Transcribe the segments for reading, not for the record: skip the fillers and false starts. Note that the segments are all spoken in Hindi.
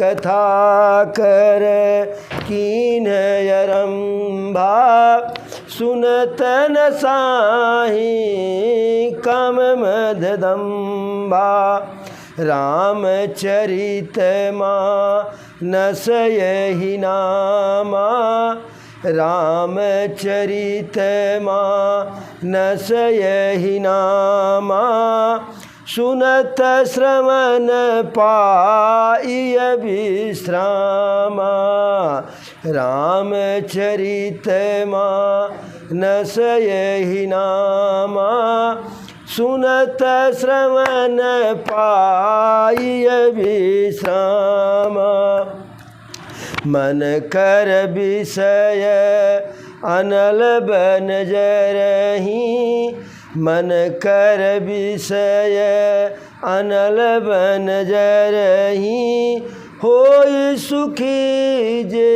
कथा कर कीन्ह अरंभा सुनत न साही काम मद दंभा रामचरित मानस यही नामा रामचरित मानस यही नामा सुनत श्रवण पाई विश्रामा रामचरित मानस यही नामा सुनत श्रवण पाई विश्रामा मन कर विषय अनल बन जरही मन कर विषय अनल बन जरही होई सुखी जे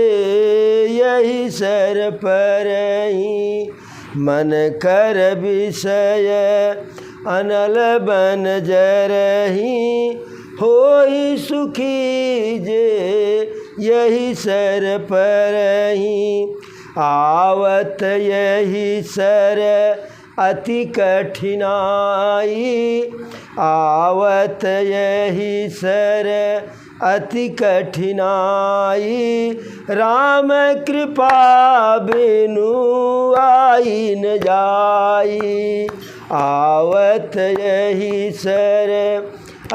यही सर परही मन कर विषय अनल बन जरही होई सुखी जे यही सर परही आवत यही सर अति कठिनाई आवत यही सर अति कठिनाई राम कृपा बिनु आई न जाई आवत यही सर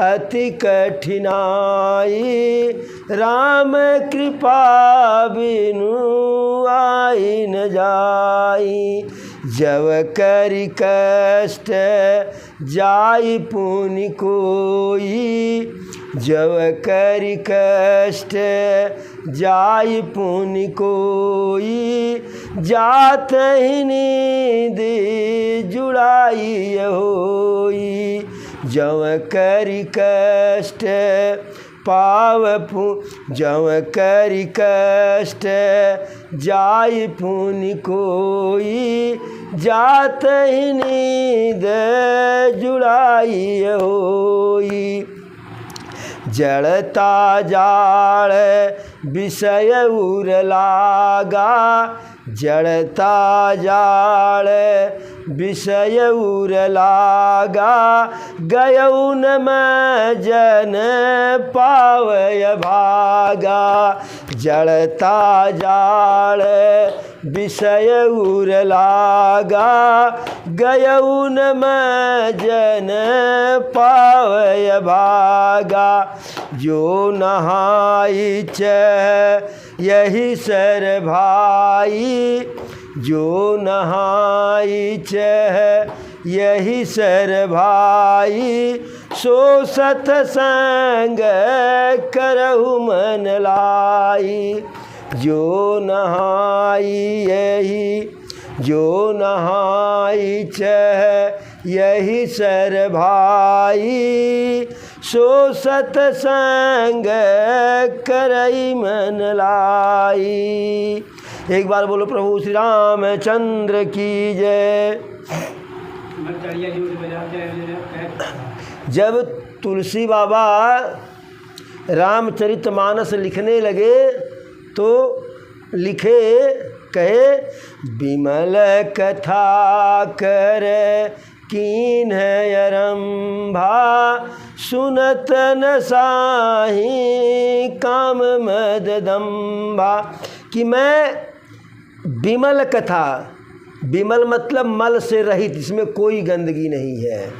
अति कठिनाई राम कृपा बिनु आई न जाई जब करि कष्ट जाई पुनि कोई जब करि कष्ट जाई पुनि कोई जात ही नींद जुड़ाई होई जब करि कष्ट पाव जब करि कष्ट जाई पुनि कोई जात ही नींद जुड़ाई होई जड़ता जाड़ विषय उर लागा जड़ता जाड़ विषय उर लागा गयउन में जन पावय भागा जड़ता जाड़ विषय उर लागा गयउन में जन पावय भागा जो नहाई चह यही सर भाई जो नहाई चह यही सर भाई सो सतसंग करहु मन लाई जो नहाई यही जो नहाई चह यही सर भाई सो सतसंग करई मन लाई। एक बार बोलो प्रभु श्री रामचंद्र की जय। जब तुलसी बाबा रामचरितमानस लिखने लगे तो लिखे कहे बिमल कथा कर कीन्ह अरंभा सुनत न साही काम मद दंभा कि मैं बिमल कथा, बिमल मतलब मल से रहित, इसमें कोई गंदगी नहीं है,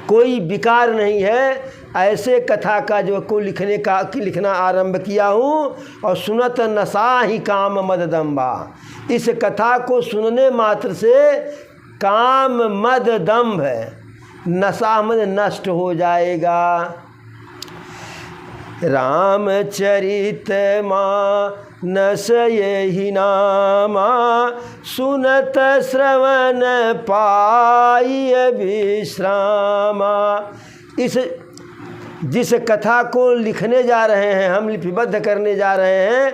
कोई विकार नहीं है, ऐसे कथा का जो को लिखना आरंभ किया हूँ। और सुनत नशा ही काम मद दंभा, इस कथा को सुनने मात्र से काम मद दंभ नशा मद नष्ट हो जाएगा। रामचरित मानस यही नामा सुनत श्रवण पाई विश्रामा। इस जिस कथा को लिखने जा रहे हैं, हम लिपिबद्ध करने जा रहे हैं,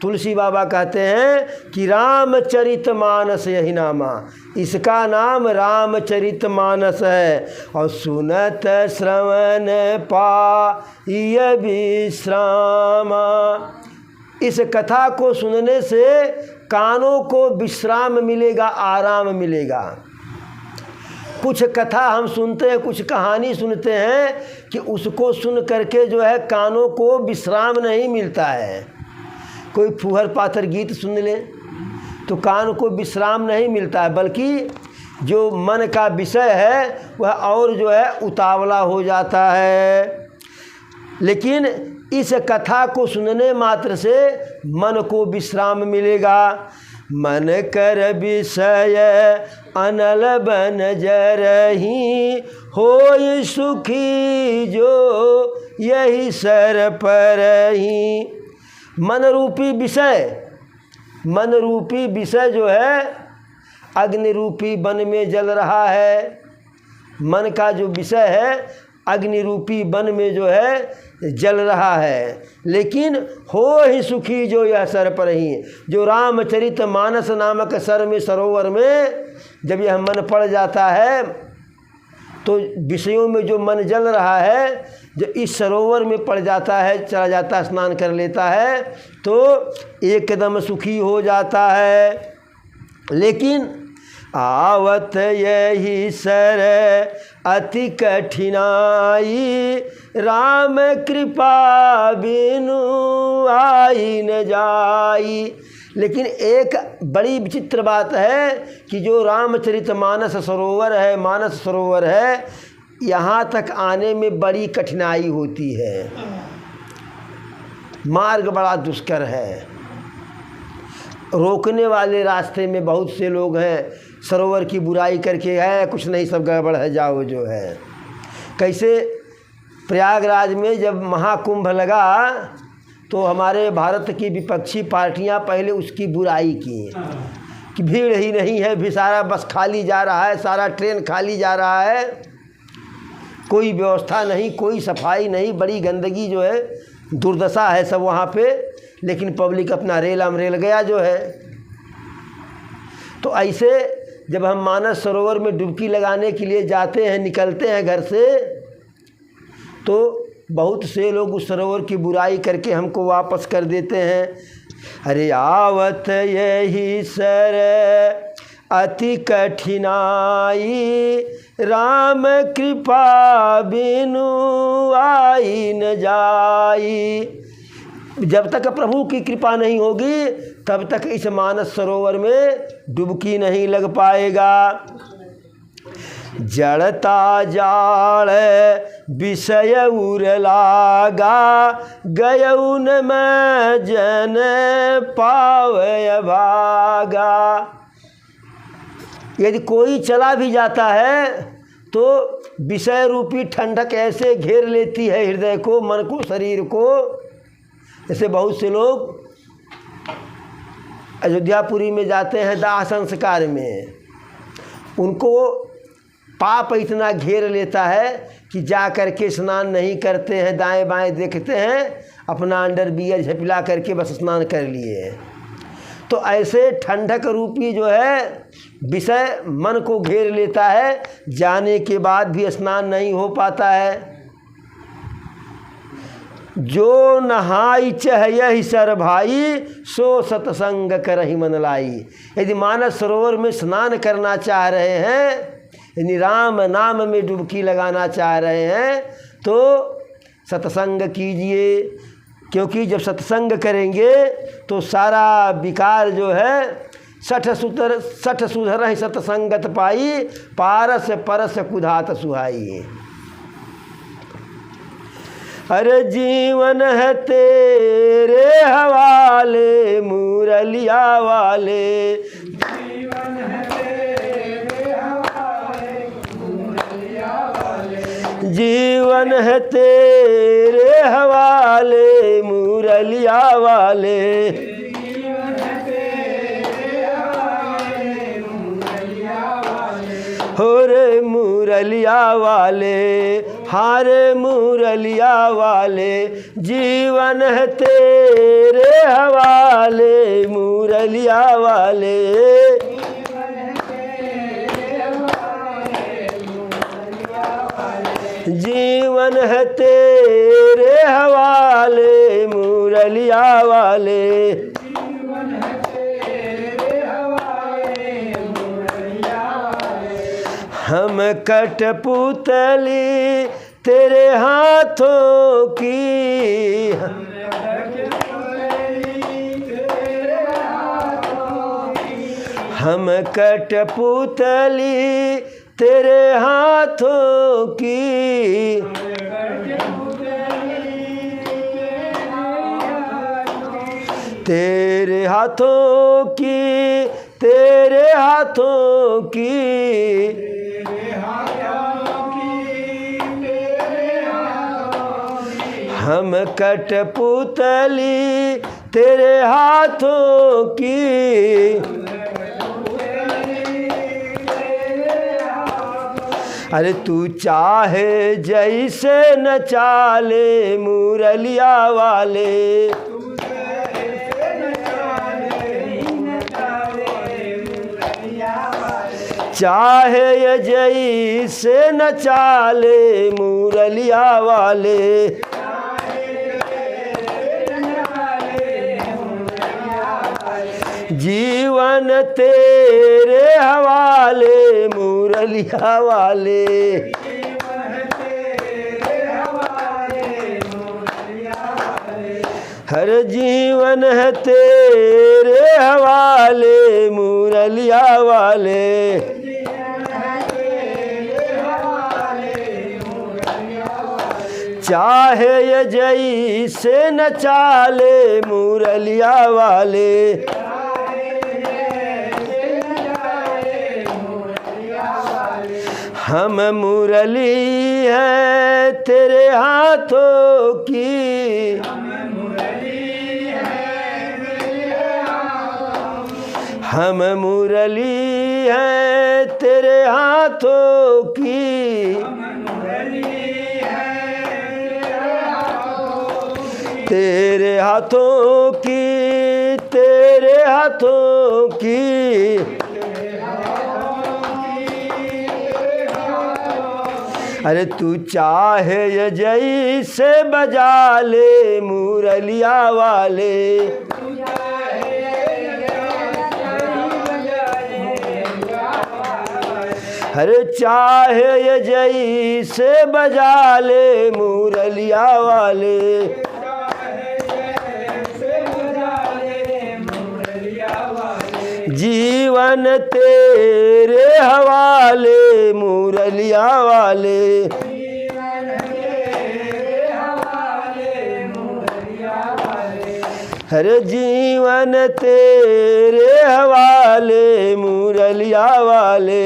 तुलसी बाबा कहते हैं कि रामचरितमानस यही नामा, इसका नाम रामचरितमानस है। और सुनत श्रवण पाइय विश्रामा, इस कथा को सुनने से कानों को विश्राम मिलेगा, आराम मिलेगा। कुछ कथा हम सुनते हैं, कुछ कहानी सुनते हैं कि उसको सुन करके जो है कानों को विश्राम नहीं मिलता है। कोई फूहर पाथर गीत सुन ले तो कान को विश्राम नहीं मिलता है, बल्कि जो मन का विषय है वह और जो है उतावला हो जाता है। लेकिन इस कथा को सुनने मात्र से मन को विश्राम मिलेगा। मन कर विषय अनल बन जरही, होय सुखी जो यही सर परही। मन रूपी विषय जो है अग्नि रूपी वन में जल रहा है। मन का जो विषय है अग्नि रूपी वन में जो है जल रहा है, लेकिन हो ही सुखी जो यह सर पर ही। जो रामचरित मानस नामक सरोवर में जब यह मन पड़ जाता है तो विषयों में जो मन जल रहा है, जो इस सरोवर में पड़ जाता है, चला जाता है, स्नान कर लेता है तो एकदम सुखी हो जाता है। लेकिन आवत यही सर अति कठिनाई, राम कृपा बिनु आई न जाई। लेकिन एक बड़ी विचित्र बात है कि जो रामचरितमानस सरोवर है, यहाँ तक आने में बड़ी कठिनाई होती है। मार्ग बड़ा दुष्कर है, रोकने वाले रास्ते में बहुत से लोग हैं, सरोवर की बुराई करके है कुछ नहीं सब गड़बड़ है जाओ जो है। कैसे प्रयागराज में जब महाकुंभ लगा तो हमारे भारत की विपक्षी पार्टियां पहले उसकी बुराई की कि भीड़ ही नहीं है, भी सारा बस खाली जा रहा है, सारा ट्रेन खाली जा रहा है, कोई व्यवस्था नहीं, कोई सफाई नहीं, बड़ी गंदगी जो है, दुर्दशा है सब वहाँ पे। लेकिन पब्लिक अपना रेल गया जो है। तो ऐसे जब हम मानस सरोवर में डुबकी लगाने के लिए जाते हैं, निकलते हैं घर से, तो बहुत से लोग उस सरोवर की बुराई करके हमको वापस कर देते हैं। अरे आवत यही सर अति कठिनाई, राम कृपा बिनु आई न जाई। जब तक प्रभु की कृपा नहीं होगी तब तक इस मानस सरोवर में डुबकी नहीं लग पाएगा। जड़ता जाड़ विषय उर लागा, गयउन में जन पावय भागा। यदि कोई चला भी जाता है तो विषय रूपी ठंडक ऐसे घेर लेती है हृदय को, मन को, शरीर को। जैसे बहुत से लोग अयोध्यापुरी में जाते हैं दाह संस्कार में, उनको पाप इतना घेर लेता है कि जा कर के स्नान नहीं करते हैं, दाएं बाएं देखते हैं, अपना अंडरवियर झपिला करके बस स्नान कर लिए। तो ऐसे ठंडक रूपी जो है विषय मन को घेर लेता है, जाने के बाद भी स्नान नहीं हो पाता है। जो नहाई चहयहि सर भाई, सो सतसंग करहि मन लाई। यदि मानस सरोवर में स्नान करना चाह रहे हैं, यदि राम नाम में डुबकी लगाना चाह रहे हैं तो सत्संग कीजिए, क्योंकि जब सत्संग करेंगे तो सारा विकार जो है सठ सुधर ही सत्संगत पाई, पारस परस कुधात सुहाई। अरे जीवन है तेरे हवाले मुरलिया वाले, जीवन है तेरे हवाले मुरलिया वाले, जीवन है तेरे हवाले मुरलिया वाले, जीवन है तेरे हवाले मुरलिया वाले। हो रे मुरलिया वाले, हारे मुरलिया वाले, जीवन है तेरे हवाले, मुरलिया वाले। जीवन है तेरे हवाले, मुरलिया वाले। हम कठपुतली तेरे हाथों की, हम कठपुतली तेरे हाथों की, तेरे हाथों की, तेरे हाथों की, हम कठपुतली तेरे हाथों की। अरे तू चाहे जैसे नचा ले, मुरलिया वाले। चाहे ये जैसे नचा ले, मुरलिया वाले। जीवन तेरे हवाले, मुरलिया वाले। हर जीवन है तेरे हवाले, मुरलिया वाले। चाहे ये जैसे नचा ले, मुरलिया वाले। हम मुरली है तेरे हाथों की, हम मुरली है तेरे हाथों की, तेरे हाथों की, तेरे हाथों की। अरे तू चाहे ये जैसे बजा ले, मुरलिया वाले। अरे चाहे ये जैसे बजा ले, मुरलिया वाले। जीवन तेरे हवाले, मुरलिया वाले। हर जीवन तेरे हवाले, मुरलिया वाले।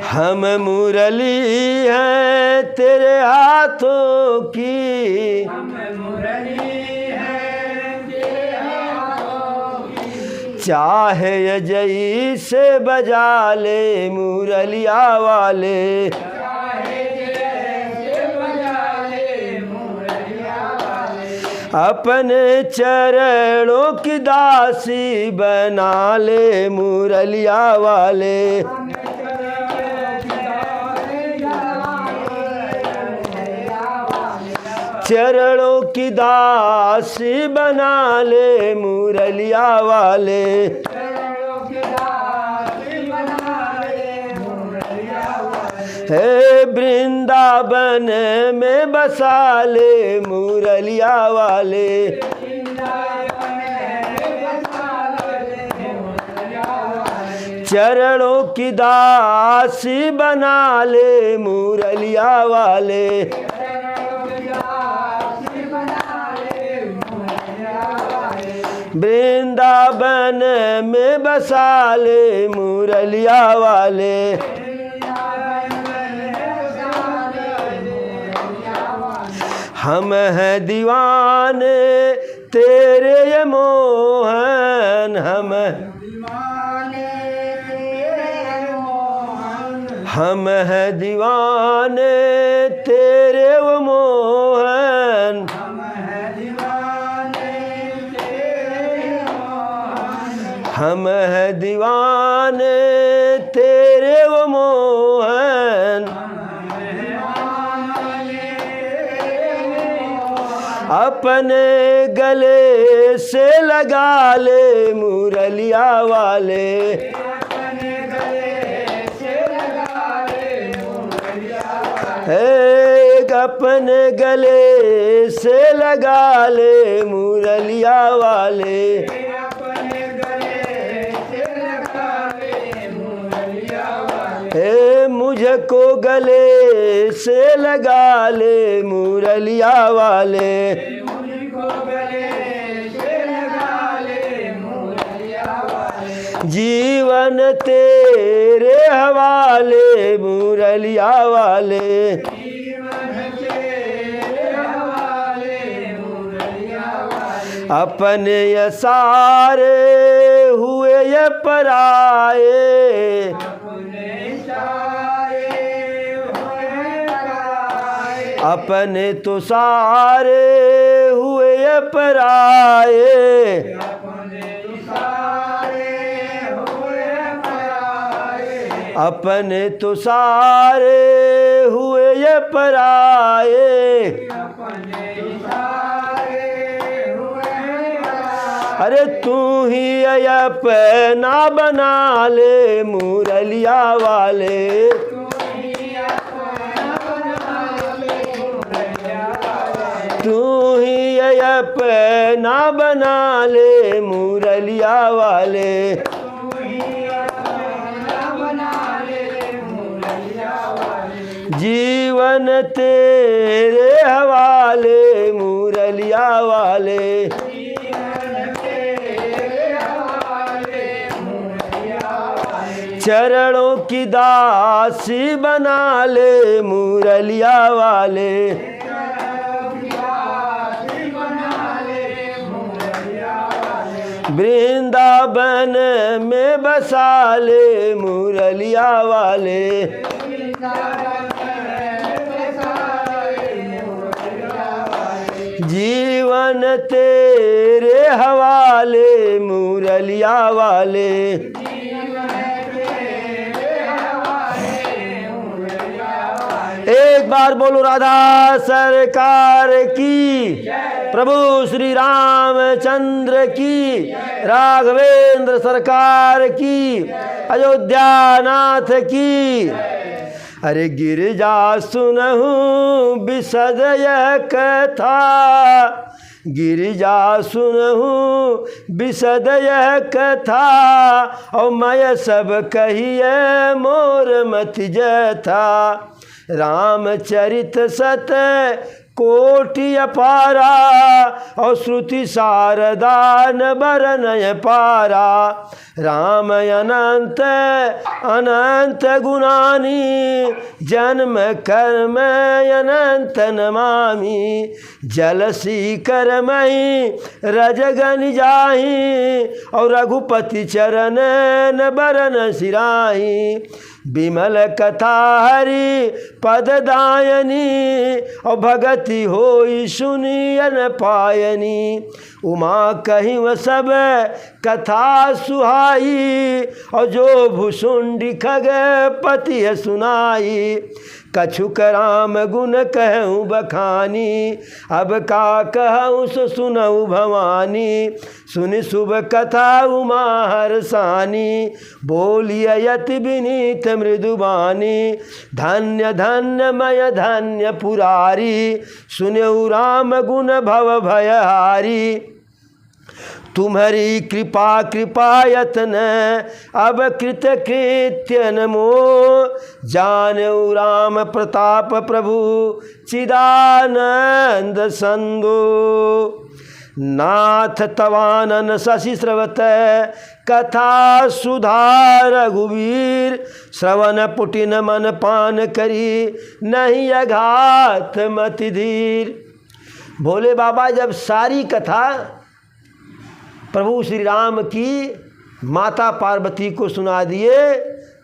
हम मुरली हैं तेरे हाथों की, चाहे ये जैसे बजा ले, मुरलिया वाले। अपने चरणों की दासी बना ले, मुरलिया वाले। चरणों की दासी बना ले, मुरलिया वाले। हे वृंदावन में बसा ले, मुरलिया वाले। चरणों की दासी बना ले, मुरलिया वाले। वृंदावन में बसा ले, मुरलिया वाले। हम हैं दीवाने तेरे ये मोहन, हम हम हैं दीवाने तेरे वो मोहन, हम हैं दीवाने तेरे वो मोहन, अपने गले से लगा ले मुरलिया वाले, एक अपने गले से लगा ले मुरलिया वाले, मुझको गले से लगा ले मुरलिया वाले, जीवन तेरे हवाले मुरलिया वाले, अपने ये सारे हुए ये पराए, अपने तो सारे हुए ये पराए, अपने तो सारे हुए ये पराए, अरे तू ही अपना बना ले मुरलिया वाले, तू ही अपना बना ले मुरलिया वाले, जीवन तेरे हवाले मुरलिया वाले, चरणों की दासी बना ले मुरलिया वाले, वृंदावन में बसा ले मुरलिया वाले, जीवन तेरे हवाले मुरलिया वाले, एक बार बोलो राधा सरकार की, प्रभु श्री रामचंद्र की, राघवेंद्र सरकार की, अयोध्या नाथ की। अरे गिरजा सुनहूँ बिसद यह कथा, गिरजा सुनहूँ बिसद यह कथा, और मैं सब कहिए मोर मत जथा, रामचरित सत कोटि अपारा, और श्रुति शारदा न बरनय पारा, राम अनंत अनंत गुणानी, जन्म कर्म अनंत नमामि, जल सीकर मही रजगन जाही, और रघुपति चरण न बरन सिराही, विमल कथा हरि पद दायनी, और भगति होई सुनियन पायनी, उमा कहीं वह सब कथा सुहाई, और जो भुसुंडी खग पति सुनाई, कछुक राम गुण कहूँ बखानी, अब का कहूँ सो सुनऊ भवानी, सुनि शुभ कथा उमा हरसानी, बोलिय यति विनीत मृदुबानी, धन्य धन्य मय धन्य पुरारी, सुनऊ राम गुण भव भयहारी, तुम्हारी कृपा कृपायतन अब कृत कृत्य नमो, जानऊ राम प्रताप प्रभु चिदानंद संदो, नाथ तवानन शशि श्रवत कथा सुधा रघुवीर, श्रवण पुटिन मन पान करी नहीं अघात मति धीर। भोले बाबा जब सारी कथा प्रभु श्री राम की माता पार्वती को सुना दिए,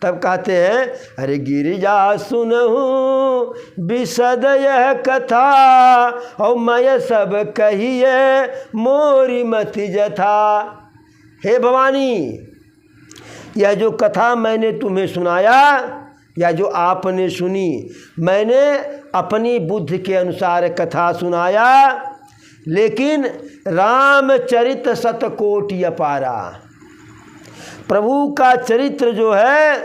तब कहते हैं अरे गिरिजा सुनहूँ विशद यह कथा और मैं सब कहिए मोरी मति जथा। हे भवानी, यह जो कथा मैंने तुम्हें सुनाया या जो आपने सुनी, मैंने अपनी बुद्धि के अनुसार कथा सुनाया, लेकिन रामचरित शतकोटि अपारा, प्रभु का चरित्र जो है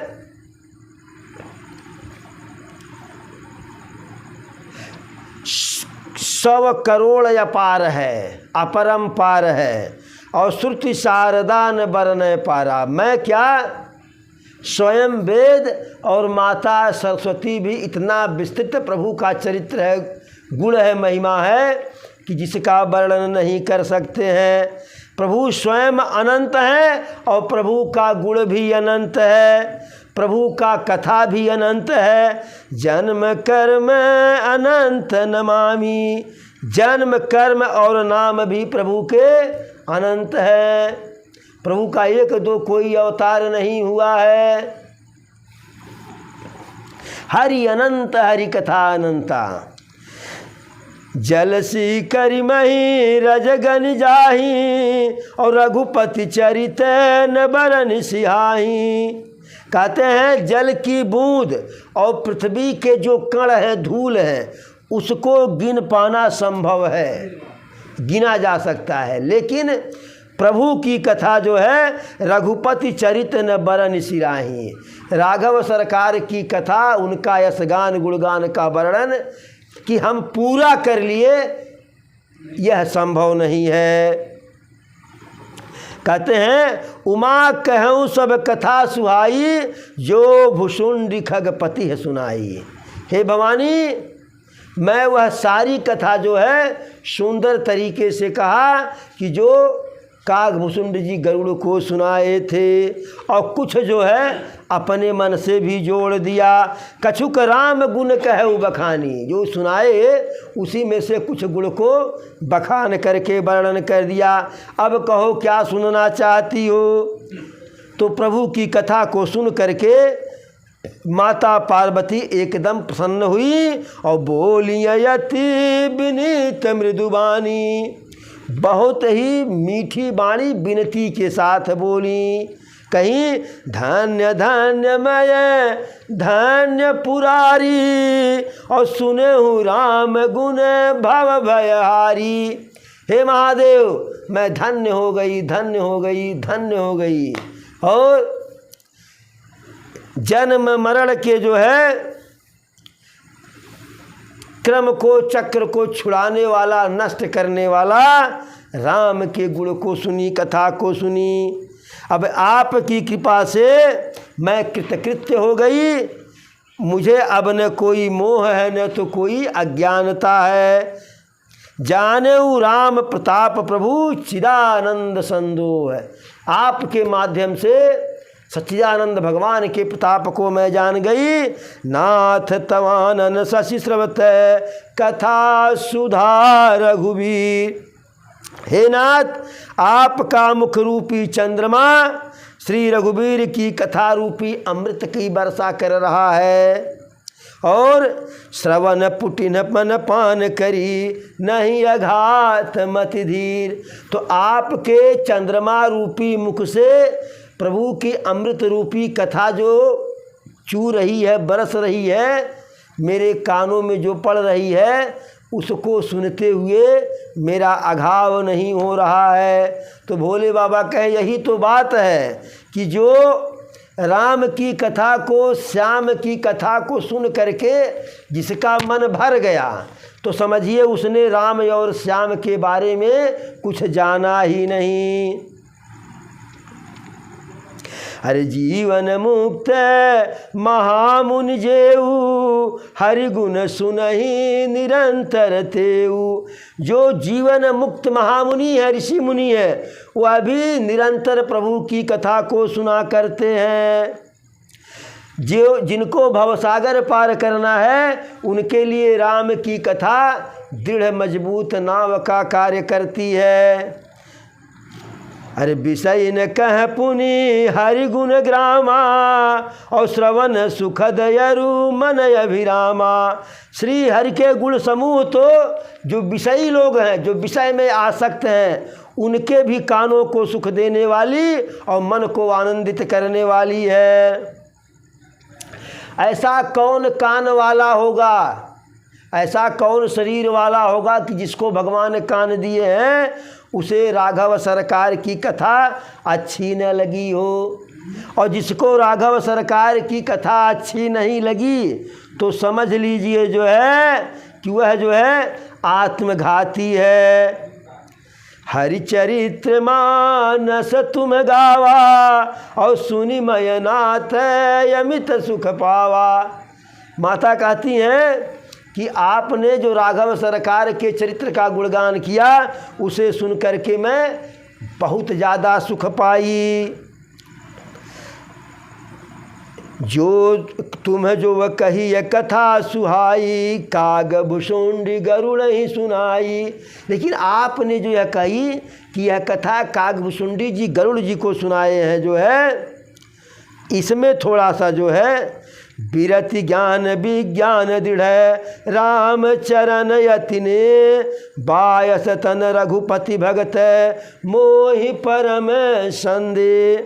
100 करोड़ अपार है, अपरंपार है, और श्रुति शारदा न बरन पारा। मैं क्या, स्वयं वेद और माता सरस्वती भी इतना विस्तृत प्रभु का चरित्र है, गुण है, महिमा है कि जिसका वर्णन नहीं कर सकते हैं। प्रभु स्वयं अनंत है और प्रभु का गुण भी अनंत है, प्रभु का कथा भी अनंत है। जन्म कर्म अनंत नमामि, जन्म कर्म और नाम भी प्रभु के अनंत है। प्रभु का एक दो कोई अवतार नहीं हुआ है। हरि अनंत, हरि कथा अनंता। जलसी करि मही रजगन जाही और रघुपति चरित न बरन सिहाही। कहते हैं जल की बूंद और पृथ्वी के जो कण है, धूल है, उसको गिन पाना संभव है, गिना जा सकता है, लेकिन प्रभु की कथा जो है रघुपति चरित न बरन सिराही। राघव सरकार की कथा, उनका यशगान गुणगान का वर्णन कि हम पूरा कर लिए, यह संभव नहीं है। कहते हैं उमा कहूँ सब कथा सुहाई, जो भुषुंडी खगपति है सुनाई। हे भवानी, मैं वह सारी कथा जो है सुंदर तरीके से कहा कि जो कागभूषुंड जी गरुड़ को सुनाए थे, और कुछ जो है अपने मन से भी जोड़ दिया। कछुक राम गुण कहु बखानी, जो सुनाए उसी में से कुछ गुण को बखान करके वर्णन कर दिया। अब कहो क्या सुनना चाहती हो। तो प्रभु की कथा को सुन करके माता पार्वती एकदम प्रसन्न हुई और बोली यति विनीत मृदुबानी, बहुत ही मीठी वाणी विनती के साथ बोली। कहीं धन्य धन्य मय धन्य पुरारी, और सुने हूँ राम गुण भव भयहारी। हे महादेव, मैं धन्य हो गई, धन्य हो गई, धन्य हो गई। और जन्म मरण के जो है क्रम को, चक्र को छुड़ाने वाला, नष्ट करने वाला राम के गुण को सुनी, कथा को सुनी। अब आपकी कृपा से मैं कृतकृत्य हो गई। मुझे अब न कोई मोह है, न तो कोई अज्ञानता है। जानेऊ राम प्रताप प्रभु चिदानंद संदोह है। आपके माध्यम से सच्चिदानंद भगवान के प्रताप को मैं जान गई। नाथ तवानन शशि स्रवत कथा सुधा रघुवीर। हे नाथ, आपका मुख रूपी चंद्रमा श्री रघुवीर की कथा रूपी अमृत की वर्षा कर रहा है। और श्रवण पुटिन पन पान करी नहीं अघात मति धीर। तो आपके चंद्रमा रूपी मुख से प्रभु की अमृत रूपी कथा जो चू रही है, बरस रही है, मेरे कानों में जो पड़ रही है, उसको सुनते हुए मेरा अघाव नहीं हो रहा है। तो भोले बाबा कहे यही तो बात है कि जो राम की कथा को, श्याम की कथा को सुन करके जिसका मन भर गया, तो समझिए उसने राम और श्याम के बारे में कुछ जाना ही नहीं। हरि जीवन मुक्त महामुनि जेऊ, हरि गुण सुनहि निरंतर तेऊ। जो जीवन मुक्त महामुनि है, ऋषि मुनि है, वह भी निरंतर प्रभु की कथा को सुना करते हैं। जो जिनको भवसागर पार करना है, उनके लिए राम की कथा दृढ़ मजबूत नाव का कार्य करती है। अरे विषय न कह पुनि हरि गुण ग्रामा और श्रवण सुखद यरु मन अभिरामा। श्री हरि के गुण समूह तो जो विषयी लोग हैं, जो विषय में आसक्त हैं, उनके भी कानों को सुख देने वाली और मन को आनंदित करने वाली है। ऐसा कौन कान वाला होगा, ऐसा कौन शरीर वाला होगा कि जिसको भगवान ने कान दिए हैं उसे राघव सरकार की कथा अच्छी न लगी हो। और जिसको राघव सरकार की कथा अच्छी नहीं लगी तो समझ लीजिए जो है कि वह जो है आत्मघाती है। हरिचरित्र मानस तुम गावा और सुनि मयनाथ अमित सुख पावा। माता कहती हैं कि आपने जो राघव सरकार के चरित्र का गुणगान किया उसे सुन करके मैं बहुत ज़्यादा सुख पाई। जो तुम्हें जो वह कही यह कथा सुहाई, काग भुषुंडी गरुड़ ही सुनाई। लेकिन आपने जो यह कही कि यह कथा काग भुषुंडी जी गरुड़ जी को सुनाए हैं, जो है इसमें थोड़ा सा जो है विरति ज्ञान विज्ञान दृढ़ राम चरण यतिने बायस तन रघुपति भगत मोहि परम संदे।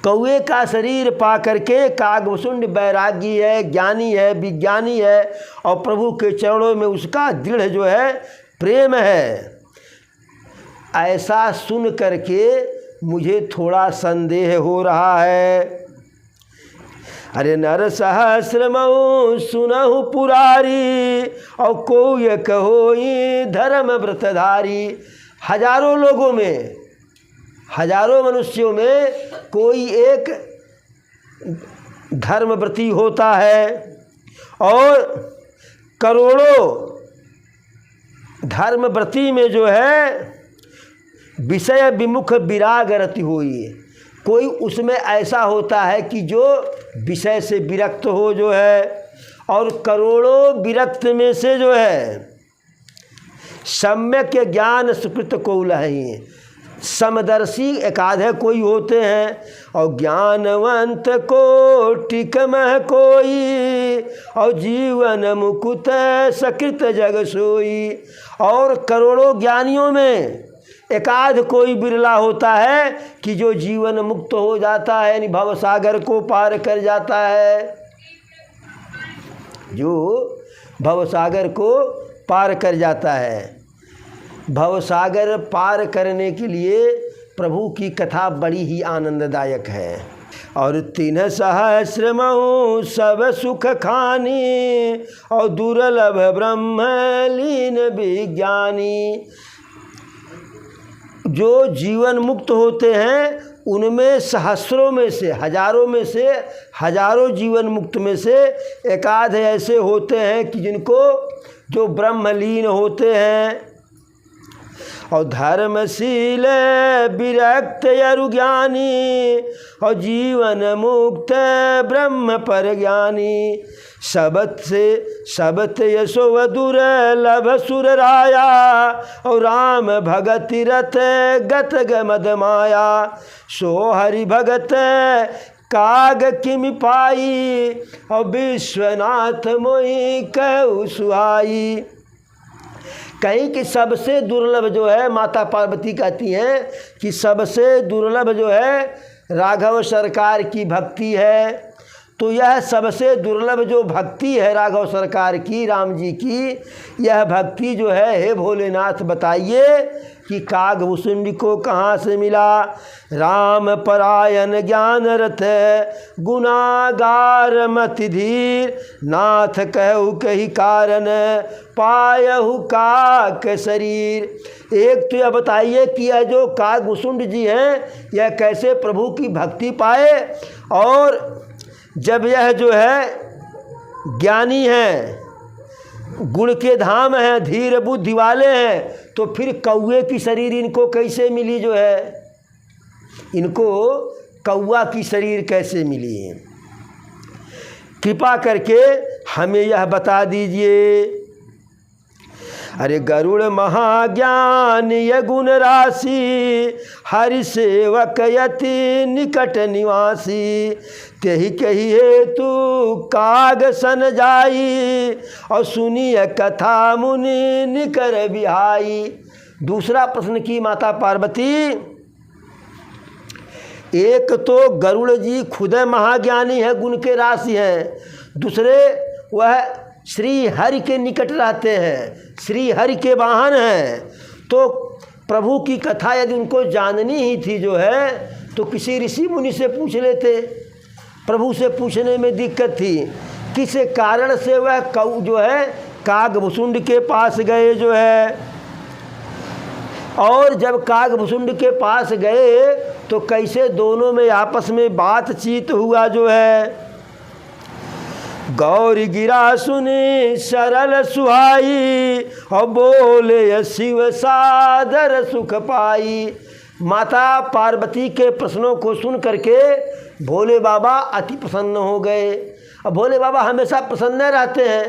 कौए का शरीर पा करके कागभुषुंड बैरागी है, ज्ञानी है, विज्ञानी है और प्रभु के चरणों में उसका दृढ़ जो है प्रेम है। ऐसा सुन करके मुझे थोड़ा संदेह हो रहा है। अरे नर सहस्र मऊ सुनहु पुरारी और को ये कहोई धर्म व्रतधारी। हजारों लोगों में, हजारों मनुष्यों में कोई एक धर्मव्रती होता है और करोड़ों धर्मव्रती में जो है विषय विमुख विराग रति हुई। कोई उसमें ऐसा होता है कि जो विषय से विरक्त हो जो है, और करोड़ों विरक्त में से जो है सम्यक ज्ञान सुकृत को लही समदर्शी एकाध कोई होते हैं। और ज्ञानवंत को टिकमह कोई और जीवन मुकुत सकृत जग सोई। और करोड़ों ज्ञानियों में एकाध कोई बिरला होता है कि जो जीवन मुक्त हो जाता है, यानी भव सागर को पार कर जाता है, जो भव सागर को पार कर जाता है। भव सागर पार करने के लिए प्रभु की कथा बड़ी ही आनंददायक है। और 3 सहस्र महु सब सुख खानी और दुर्लभ ब्रह्म लीन विज्ञानी। जो जीवन मुक्त होते हैं उनमें सहस्रों में से, हजारों में से, हजारों जीवन मुक्त में से एकाध ऐसे होते हैं कि जिनको जो ब्रह्मलीन होते हैं। और धर्मशील विरक्त यरु ज्ञानी और जीवन मुक्त ब्रह्म पर ज्ञानी। सबत यशो दुर्लभ सुर राया और राम भगति रथ गत गमद माया। सो हरि भगत काग किमि पाई और विश्वनाथ मोहि कहु सुहाई। कहीं कि सबसे दुर्लभ जो है, माता पार्वती कहती हैं कि सबसे दुर्लभ जो है राघव सरकार की भक्ति है। तो यह सबसे दुर्लभ जो भक्ति है राघव सरकार की, राम जी की, यह भक्ति जो है, हे भोलेनाथ बताइए कि कागभुषुंडी को कहाँ से मिला। राम परायण ज्ञान रथ गुनागार मति धीर नाथ कहु कही कारण पायहु काक शरीर। एक तो यह बताइए कि यह जो कागभुषुंड जी हैं यह कैसे प्रभु की भक्ति पाए, और जब यह जो है ज्ञानी हैं, गुण के धाम हैं, धीर बुद्धि वाले हैं, तो फिर कौए की शरीर इनको कैसे मिली, जो है इनको कौआ की शरीर कैसे मिली। कृपा करके हमें यह बता दीजिए। अरे गरुड़ महाज्ञान ये गुण राशि, हरि सेवक यति निकट निवासी। तेहि कही हेतु काग सन जाई, और सुनिय कथा मुनि निकर बिहाई। दूसरा प्रश्न की माता पार्वती, एक तो गरुड़ जी खुद महाज्ञानी है, गुण के राशि हैं, दूसरे वह श्री हरि के निकट रहते हैं, श्री हरि के वाहन हैं। तो प्रभु की कथा यदि उनको जाननी ही थी जो है, तो किसी ऋषि मुनि से पूछ लेते। प्रभु से पूछने में दिक्कत थी, किस कारण से वह कौ जो है कागभुसुंड के पास गए जो है। और जब कागभुसुंड के पास गए तो कैसे दोनों में आपस में बातचीत हुआ जो है। गौरी गिरा सुनी सरल सुहाई, और बोले शिव सादर सुख पाई। माता पार्वती के प्रश्नों को सुन करके भोले बाबा अति प्रसन्न हो गए। अब भोले बाबा हमेशा प्रसन्न रहते हैं,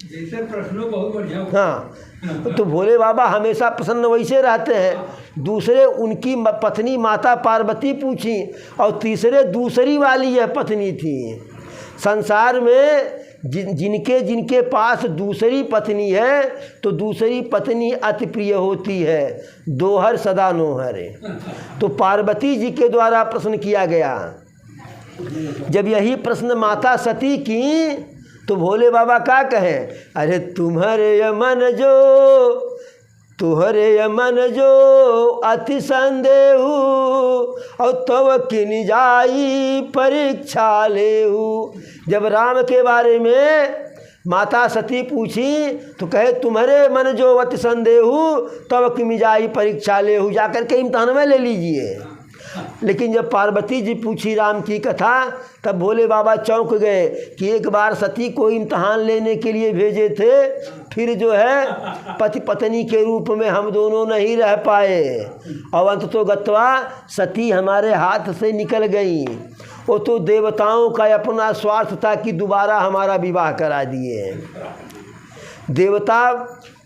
जैसे प्रश्नों बहुत बढ़िया। हाँ, तो भोले बाबा हमेशा प्रसन्न वैसे रहते हैं। दूसरे उनकी पत्नी माता पार्वती पूछी, और तीसरे दूसरी वाली यह पत्नी थी। संसार में जिनके जिनके पास दूसरी पत्नी है, तो दूसरी पत्नी अति प्रिय होती है, दोहर सदा नोहर। तो पार्वती जी के द्वारा प्रश्न किया गया। जब यही प्रश्न माता सती की, तो भोले बाबा क्या कहें, अरे तुम्हारे मन जो अति संदेहु, और तव किन जाई परीक्षा लेहु। जब राम के बारे में माता सती पूछी, तो कहे तुम्हारे मन जो अति संदेहु, तव किन जाई परीक्षा लेहु, जाकर के इम्तहान में ले लीजिए। लेकिन जब पार्वती जी पूछी राम की कथा, तब भोले बाबा चौंक गए कि एक बार सती को इम्तहान लेने के लिए भेजे थे, फिर जो है पति पत्नी के रूप में हम दोनों नहीं रह पाए, और अंत तो गत्वा सती हमारे हाथ से निकल गई। वो तो देवताओं का अपना स्वार्थ था कि दोबारा हमारा विवाह करा दिए। देवता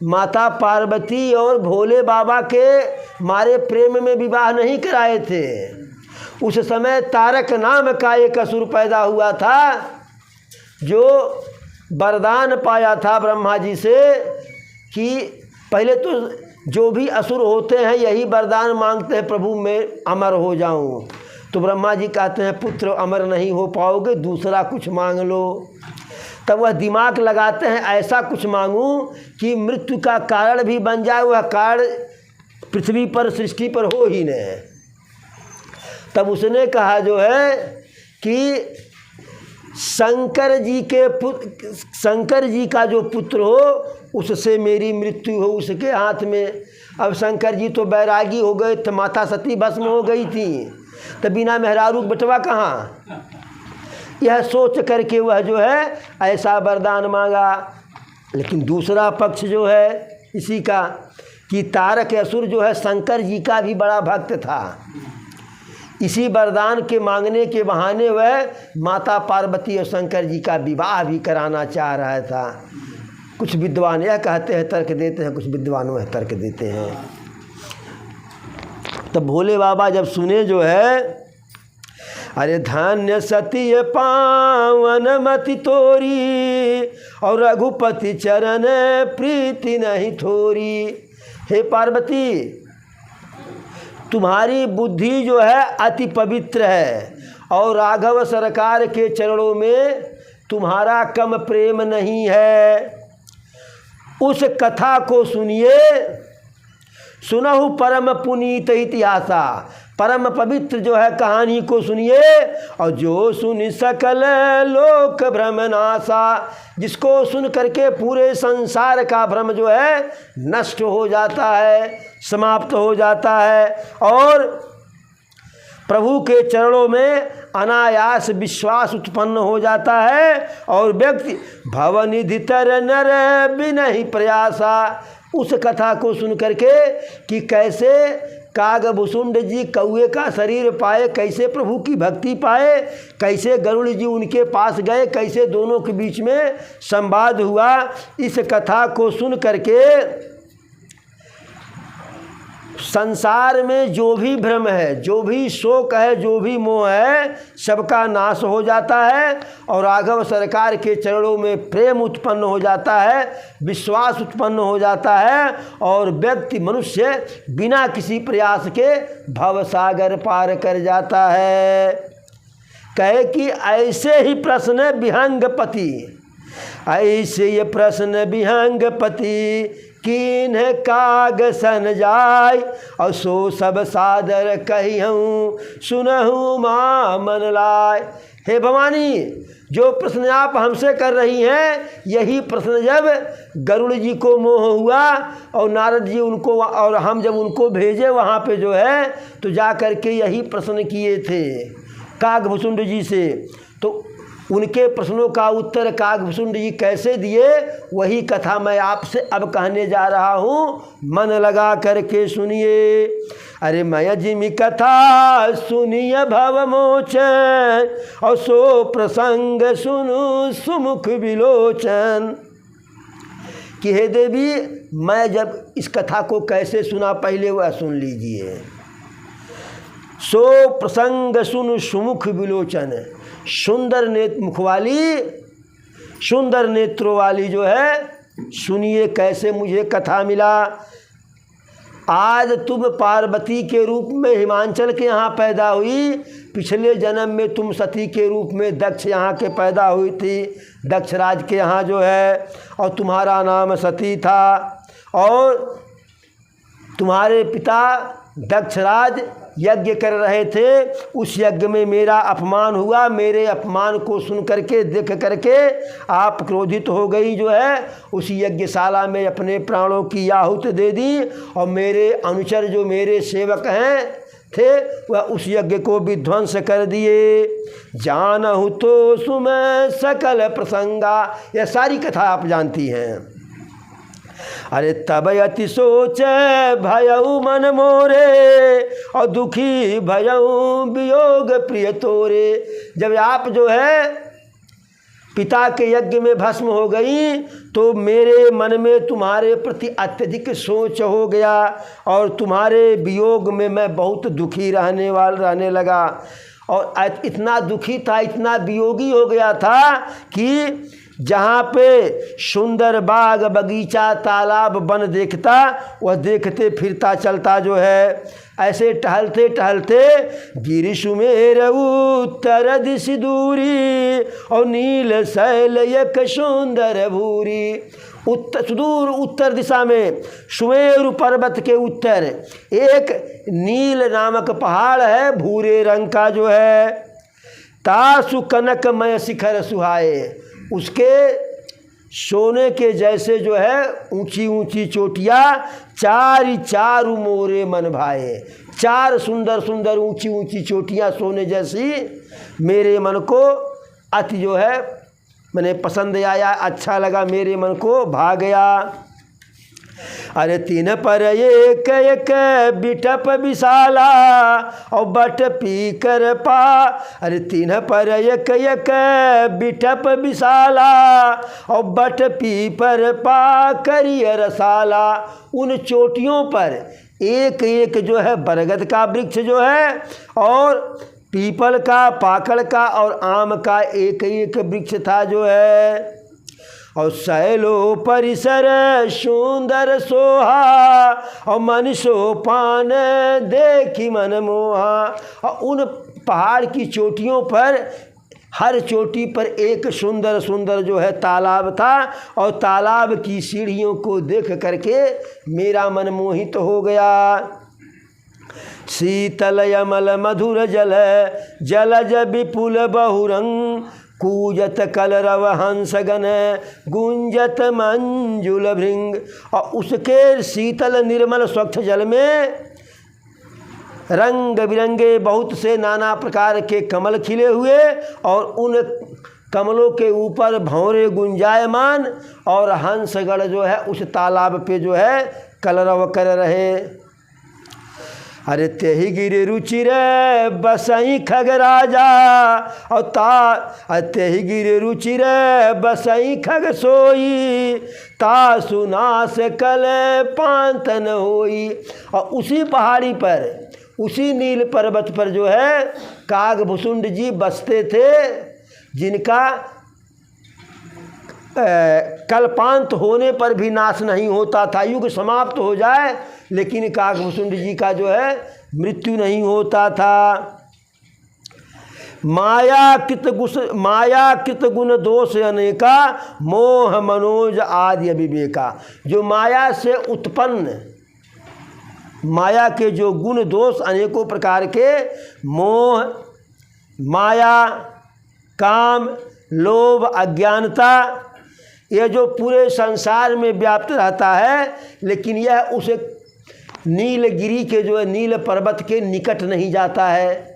माता पार्वती और भोले बाबा के मारे प्रेम में विवाह नहीं कराए थे। उस समय तारक नाम का एक असुर पैदा हुआ था, जो वरदान पाया था ब्रह्मा जी से कि पहले तो जो भी असुर होते हैं यही वरदान मांगते हैं, प्रभु मैं अमर हो जाऊं। तो ब्रह्मा जी कहते हैं पुत्र अमर नहीं हो पाओगे, दूसरा कुछ मांग लो। तब वह दिमाग लगाते हैं ऐसा कुछ मांगूं कि मृत्यु का कारण भी बन जाए, वह कारण पृथ्वी पर सृष्टि पर हो ही नहीं। तब उसने कहा जो है कि शंकर जी का जो पुत्र हो उससे मेरी मृत्यु हो, उसके हाथ में। अब शंकर जी तो बैरागी हो गए थे, माता सती भस्म हो गई थी, तो बिना मेहरारू बटवा कहाँ। यह सोच करके वह जो है ऐसा वरदान मांगा। लेकिन दूसरा पक्ष जो है इसी का कि तारक असुर जो है शंकर जी का भी बड़ा भक्त था। इसी वरदान के मांगने के बहाने वह माता पार्वती और शंकर जी का विवाह भी कराना चाह रहा था। कुछ विद्वान यह कहते हैं तर्क देते हैं, कुछ विद्वान वह तर्क देते हैं। तब भोले बाबा जब सुने जो है, अरे धन्य सती पावन मति तोरी, और रघुपति चरण प्रीति नहीं थोरी। हे पार्वती, तुम्हारी बुद्धि जो है अति पवित्र है, और राघव सरकार के चरणों में तुम्हारा कम प्रेम नहीं है। उस कथा को सुनिए, सुनहु परम पुनीत इतिहासा, परम पवित्र जो है कहानी को सुनिए। और जो सुन सकल लोक भ्रम नासा, जिसको सुन करके पूरे संसार का भ्रम जो है नष्ट हो जाता है, समाप्त हो जाता है, और प्रभु के चरणों में अनायास विश्वास उत्पन्न हो जाता है। और व्यक्ति भवनिधि तर नर बिनहि प्रयासा, उस कथा को सुन करके कि कैसे कागभुसुंड जी कौए का शरीर पाए, कैसे प्रभु की भक्ति पाए, कैसे गरुड़ जी उनके पास गए, कैसे दोनों के बीच में संवाद हुआ, इस कथा को सुन करके संसार में जो भी भ्रम है, जो भी शोक है, जो भी मोह है, सबका नाश हो जाता है और राघव सरकार के चरणों में प्रेम उत्पन्न हो जाता है, विश्वास उत्पन्न हो जाता है और व्यक्ति मनुष्य बिना किसी प्रयास के भवसागर पार कर जाता है। कहे कि ऐसे ही प्रश्न विहंगपति, ऐसे ये प्रश्न विहंगपति, कीन्ह काग सन जाय और सो सब सादर कहिहूँ सुनहूँ माँ मन लाय। हे भवानी, जो प्रश्न आप हमसे कर रही हैं, यही प्रश्न जब गरुड़ जी को मोह हुआ और नारद जी उनको और हम जब उनको भेजे वहाँ पे जो है, तो जा कर के यही प्रश्न किए थे कागभुसुंड जी से। तो उनके प्रश्नों का उत्तर कागभुसुंड जी कैसे दिए, वही कथा मैं आपसे अब कहने जा रहा हूँ। मन लगा करके सुनिए। अरे मैं जिमि कथा सुनिए भव मोचन और सो प्रसंग सुनु सुमुख विलोचन। कि हे देवी, मैं जब इस कथा को कैसे सुना, पहले वह सुन लीजिए। सो प्रसंग सुनु सुमुख विलोचन, सुंदर मुख वाली, सुंदर नेत्रों वाली जो है, सुनिए कैसे मुझे कथा मिला। आज तुम पार्वती के रूप में हिमांचल के यहाँ पैदा हुई, पिछले जन्म में तुम सती के रूप में दक्ष यहाँ के पैदा हुई थी, दक्षराज के यहाँ जो है, और तुम्हारा नाम सती था और तुम्हारे पिता दक्षराज यज्ञ कर रहे थे। उस यज्ञ में मेरा अपमान हुआ, मेरे अपमान को सुन करके देख करके आप क्रोधित हो गई जो है, उसी यज्ञशाला में अपने प्राणों की आहुति दे दी और मेरे अनुचर जो मेरे सेवक हैं थे, वह उस यज्ञ को विध्वंस कर दिए। जानहु तो सुमय सकल प्रसंगा, यह सारी कथा आप जानती हैं। अरे तब अति सोच भयऊ मन मोरे और दुखी भयऊ वियोग प्रिय तोरे। जब आप जो है पिता के यज्ञ में भस्म हो गई, तो मेरे मन में तुम्हारे प्रति अत्यधिक सोच हो गया और तुम्हारे वियोग में मैं बहुत दुखी रहने लगा। और इतना दुखी था, इतना वियोगी हो गया था कि जहाँ पे सुंदर बाग बगीचा तालाब वन देखता, वह देखते फिरता चलता जो है, ऐसे टहलते टहलते गिरि सुमेर उत्तर दिश दूरी और नील शैल एक सुंदर भूरी। सुदूर उत्तर दिशा में सुमेरु पर्वत के उत्तर एक नील नामक पहाड़ है, भूरे रंग का जो है। तासु कनकमय शिखर सुहाए, उसके सोने के जैसे जो है ऊंची ऊंची चोटियाँ, चारी चारू मोरे मन भाए। चार सुंदर सुंदर ऊंची ऊंची चोटियाँ सोने जैसी मेरे मन को अति जो है मैंने पसंद आया, अच्छा लगा, मेरे मन को भा गया। अरे तीन पर एक एक बिटप विशाला और बट पी कर पा। अरे तीन पर एक एक बिटप विशाला और बट पी पर पा करिय रसाला। उन चोटियों पर एक एक जो है बरगद का वृक्ष जो है और पीपल का, पाकड़ का और आम का एक एक वृक्ष था जो है। और शैलो परिसर सुंदर सोहा और मन सोपान देखी मन मोहा। और उन पहाड़ की चोटियों पर हर चोटी पर एक सुंदर सुंदर जो है तालाब था और तालाब की सीढ़ियों को देख करके मेरा मन मोहित हो गया। शीतल यमल मधुर जल जलज विपुल बहुरंग कूजत कलरव हंसगन गुंजत मंजुल भृंग। और उसके शीतल निर्मल स्वच्छ जल में रंग बिरंगे बहुत से नाना प्रकार के कमल खिले हुए और उन कमलों के ऊपर भंवरे गुंजायमान और हंसगण जो है उस तालाब पे जो है कलरव कर रहे। अरे तेहि गिरि रुचिर बसई खग राजा और तेहि गिरि रुचिर बसई खग सोई ता सुनास कल पांतन होई। और उसी पहाड़ी पर, उसी नील पर्वत पर जो है कागभुसुंड जी बसते थे, जिनका कल्पांत होने पर भी नाश नहीं होता था। युग समाप्त हो जाए लेकिन कागभुसुंड जी का जो है मृत्यु नहीं होता था। माया कृत गुण दोष अनेका मोह मनोज आदि विवेका। जो माया से उत्पन्न, माया के जो गुण दोष अनेकों प्रकार के, मोह, माया, काम, लोभ, अज्ञानता, यह जो पूरे संसार में व्याप्त रहता है, लेकिन यह उस नीलगिरी के जो है नील पर्वत के निकट नहीं जाता है।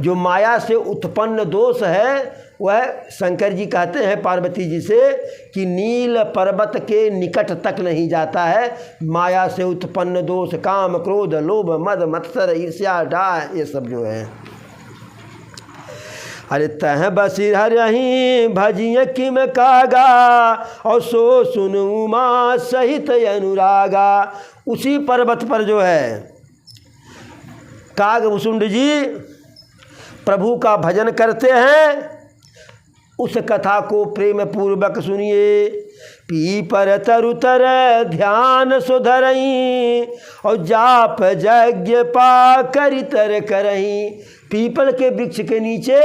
जो माया से उत्पन्न दोष है वह शंकर जी कहते हैं पार्वती जी से कि नील पर्वत के निकट तक नहीं जाता है। माया से उत्पन्न दोष काम, क्रोध, लोभ, मद, मत्सर, ईर्ष्या, डाह, ये सब जो है। अरे तह बसी हरही भजिय किम कागा और सो सुन उमा सहित अनुरागा। उसी पर्वत पर जो है कागभुसुंड जी प्रभु का भजन करते हैं। उस कथा को प्रेम पूर्वक सुनिए। पी पर तरुतर ध्यान सुधरई और जाप यज्ञ पा करितर करई। पीपल के वृक्ष के नीचे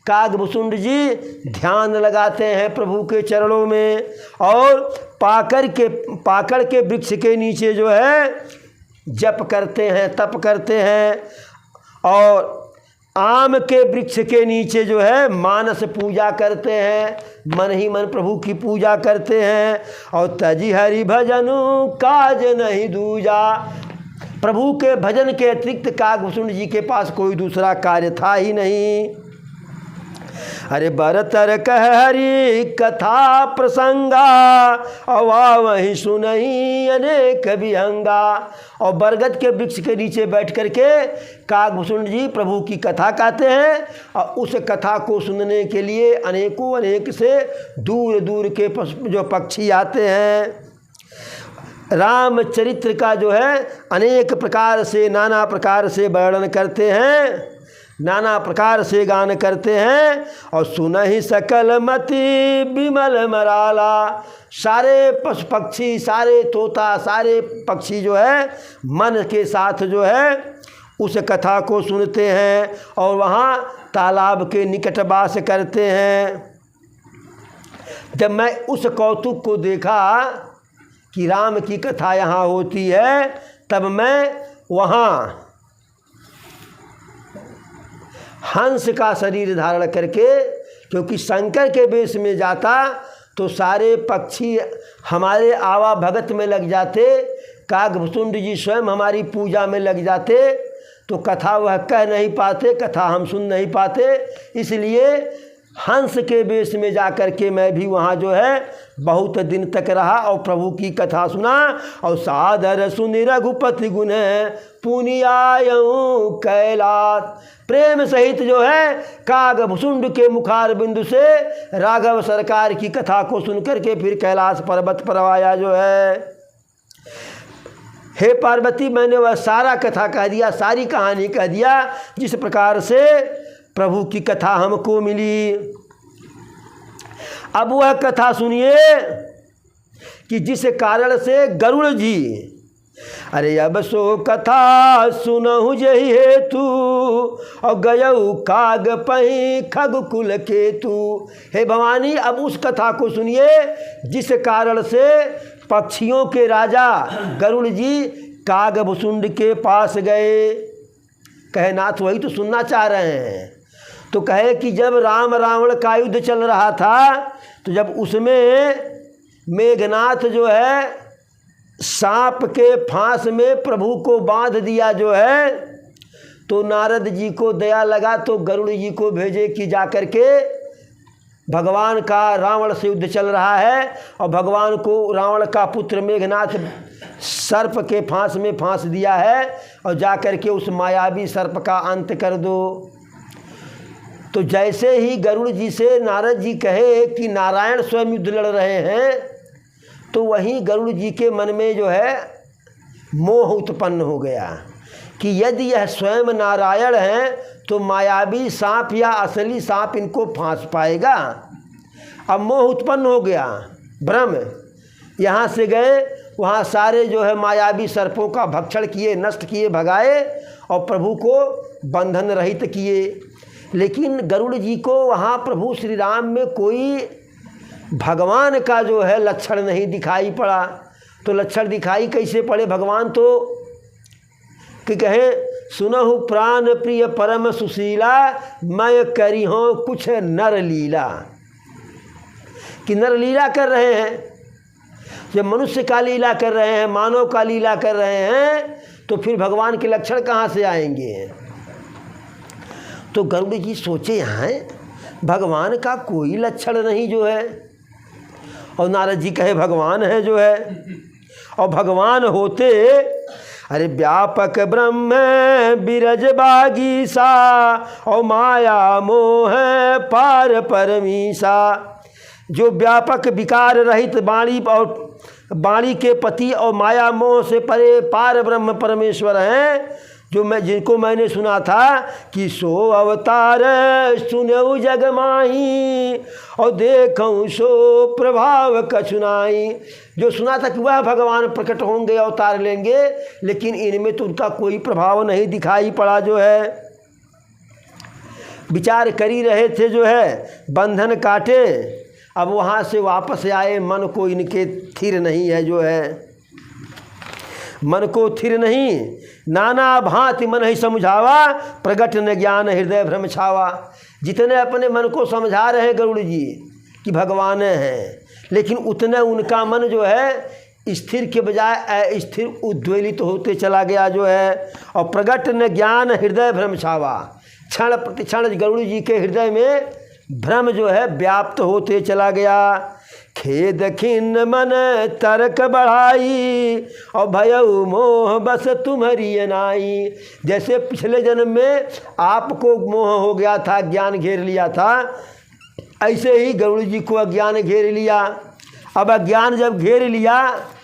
कागभुसुंड जी ध्यान लगाते हैं प्रभु के चरणों में, और पाकड़ के वृक्ष के नीचे जो है जप करते हैं, तप करते हैं, और आम के वृक्ष के नीचे जो है मानस पूजा करते हैं, मन ही मन प्रभु की पूजा करते हैं। और तजी हरि भजनु काज नहीं दूजा। प्रभु के भजन के अतिरिक्त कागभुसुंड जी के पास कोई दूसरा कार्य था ही नहीं। अरे बरतर कह हरि कथा प्रसंगा अवा वहीं सुनही अनेक विहंगा। और बरगद के वृक्ष के नीचे बैठ करके कागभुसुंड जी प्रभु की कथा कहते हैं, और उस कथा को सुनने के लिए अनेक से दूर दूर के जो पक्षी आते हैं। रामचरित्र का जो है अनेक प्रकार से, नाना प्रकार से वर्णन करते हैं, नाना प्रकार से गान करते हैं। और सुनहि सकल मति बिमल मराला। सारे पशु पक्षी, सारे तोता, सारे पक्षी जो है मन के साथ जो है उस कथा को सुनते हैं, और वहाँ तालाब के निकट वास करते हैं। जब मैं उस कौतुक को देखा कि राम की कथा यहाँ होती है, तब मैं वहाँ हंस का शरीर धारण करके, क्योंकि शंकर के वेश में जाता तो सारे पक्षी हमारे आवा भगत में लग जाते, कागभुसुंड जी स्वयं हमारी पूजा में लग जाते, तो कथा वह कह नहीं पाते, कथा हम सुन नहीं पाते। इसलिए हंस के वेश में जा कर के मैं भी वहाँ जो है बहुत दिन तक रहा और प्रभु की कथा सुना। और सादर सुनि रघुपति गुण पुनियायऊं कैलाश। प्रेम सहित जो है कागभुसुंड के मुखार बिंदु से राघव सरकार की कथा को सुन करके फिर कैलाश पर्वत पर आया जो है। हे पार्वती, मैंने वह सारा कथा कह दिया, सारी कहानी कह दिया जिस प्रकार से प्रभु की कथा हमको मिली। अब वह कथा सुनिए कि जिस कारण से गरुड़ जी, अरे अब सो कथा सुनहु जहि हेतु और गयऊ काग पही खग कुल केतु। हे भवानी, अब उस कथा को सुनिए जिस कारण से पक्षियों के राजा गरुड़ जी कागभुसुंड के पास गए। कहे नाथ वही तो सुनना चाह रहे हैं। तो कहे कि जब राम रावण का युद्ध चल रहा था, तो जब उसमें मेघनाथ जो है सांप के फांस में प्रभु को बांध दिया जो है, तो नारद जी को दया लगा तो गरुड़ जी को भेजे कि जा कर के भगवान का रावण से युद्ध चल रहा है और भगवान को रावण का पुत्र मेघनाथ सर्प के फांस में फांस दिया है और जा कर के उस मायावी सर्प का अंत कर दो। तो जैसे ही गरुड़ जी से नारद जी कहे कि नारायण स्वयं युद्ध लड़ रहे हैं, तो वहीं गरुड़ जी के मन में जो है मोह उत्पन्न हो गया कि यदि यह स्वयं नारायण हैं तो मायावी सांप या असली सांप इनको फांस पाएगा। अब मोह उत्पन्न हो गया, भ्रम। यहाँ से गए, वहाँ सारे जो है मायावी सर्पों का भक्षण किए, नष्ट किए, भगाए और प्रभु को बंधन रहित किए। लेकिन गरुड़ जी को वहाँ प्रभु श्री राम में कोई भगवान का जो है लक्षण नहीं दिखाई पड़ा। तो लक्षण दिखाई कैसे पड़े? भगवान तो कि कहे सुनहु प्राण प्रिय परम सुशीला, मैं करी हूँ कुछ नर लीला। कि नर लीला कर रहे हैं, जब मनुष्य का लीला कर रहे हैं, मानव का लीला कर रहे हैं, तो फिर भगवान के लक्षण कहाँ से आएंगे? तो गरुड़ जी सोचे यहाँ भगवान का कोई लक्षण नहीं जो है। और नारद जी कहे भगवान है जो है। और भगवान होते अरे व्यापक ब्रह्म बिरज बागी सा, और माया मोह पार परमीसा। जो व्यापक विकार रहित वाणी और वाणी के पति और माया मोह से परे पार ब्रह्म परमेश्वर हैं, जिनको मैंने सुना था कि सो अवतार सुनऊ जग माही, और देखऊँ सो प्रभाव कछुनाई। जो सुना था कि वह भगवान प्रकट होंगे, अवतार लेंगे, लेकिन इनमें तो उनका कोई प्रभाव नहीं दिखाई पड़ा जो है। विचार कर ही रहे थे जो है, बंधन काटे, अब वहाँ से वापस आए, मन को इनके थिर नहीं है जो है। मन को थिर नहीं, नाना भांति मन ही समझावा, प्रगट न ज्ञान हृदय भ्रम छावा। जितने अपने मन को समझा रहे हैं गरुड़ जी कि भगवान हैं, लेकिन उतने उनका मन जो है स्थिर के बजाय अस्थिर उद्वेलित होते चला गया जो है। और प्रगट न ज्ञान हृदय भ्रम छावा, क्षण प्रतिक्षण गरुड़ जी के हृदय में भ्रम जो है व्याप्त होते चला गया। खेद खिन्न मन तर्क बढ़ाई, और भयउ मोह बस तुम्हारी अनाई। जैसे पिछले जन्म में आपको मोह हो गया था, ज्ञान घेर लिया था, ऐसे ही गरुड़ जी को अज्ञान घेर लिया। अब अज्ञान जब घेर लिया,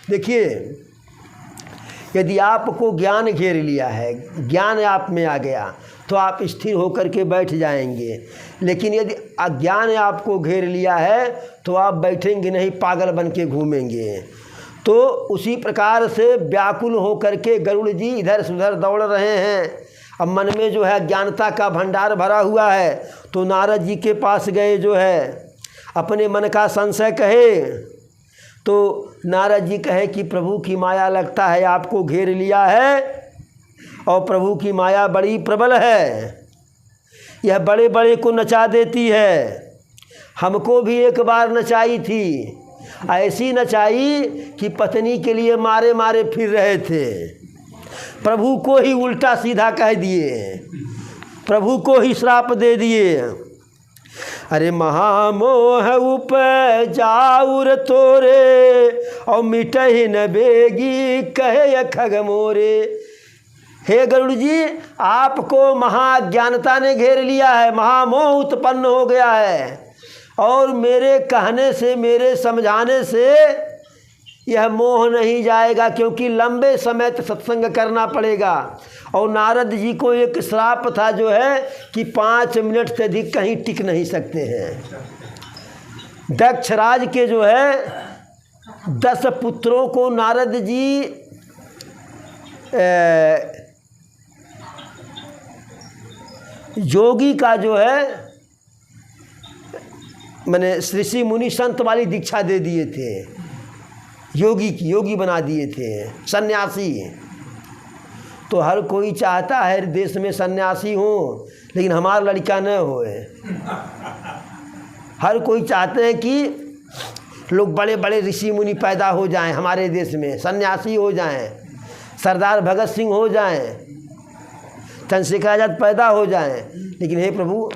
देखिए यदि आपको ज्ञान घेर लिया है, ज्ञान आप में आ गया, तो आप स्थिर होकर के बैठ जाएंगे। लेकिन यदि अज्ञान आपको घेर लिया है तो आप बैठेंगे नहीं, पागल बन के घूमेंगे। तो उसी प्रकार से व्याकुल होकर के गरुड़ जी इधर से उधर दौड़ रहे हैं। अब मन में जो है ज्ञानता का भंडार भरा हुआ है। तो नारद जी के पास गए जो है, अपने मन का संशय कहे। तो नारद जी कहे कि प्रभु की माया लगता है आपको घेर लिया है, और प्रभु की माया बड़ी प्रबल है, यह बड़े बड़े को नचा देती है। हमको भी एक बार नचाई थी, ऐसी नचाई कि पत्नी के लिए मारे मारे फिर रहे थे, प्रभु को ही उल्टा सीधा कह दिए, प्रभु को ही श्राप दे दिए। अरे महामोह उपजाउर तोरे, और मिटहि न बेगी कहे खग मोरे। हे गरुड़ जी, आपको महाज्ञानता ने घेर लिया है, महामोह उत्पन्न हो गया है, और मेरे कहने से, मेरे समझाने से यह मोह नहीं जाएगा, क्योंकि लंबे समय तक सत्संग करना पड़ेगा। और नारद जी को एक श्राप था जो है कि 5 मिनट से अधिक कहीं टिक नहीं सकते हैं। दक्ष राज के जो है 10 पुत्रों को नारद जी योगी का जो है मैंने ऋषि मुनि संत वाली दीक्षा दे दिए थे, योगी की योगी बना दिए थे, सन्यासी। तो हर कोई चाहता है देश में सन्यासी हो, लेकिन हमारा लड़का न होए। हर कोई चाहते हैं कि लोग बड़े बड़े ऋषि मुनि पैदा हो जाएं हमारे देश में, सन्यासी हो जाएं, सरदार भगत सिंह हो जाएं, चंद्रशेखर आजाद पैदा हो जाएं। लेकिन हे प्रभु,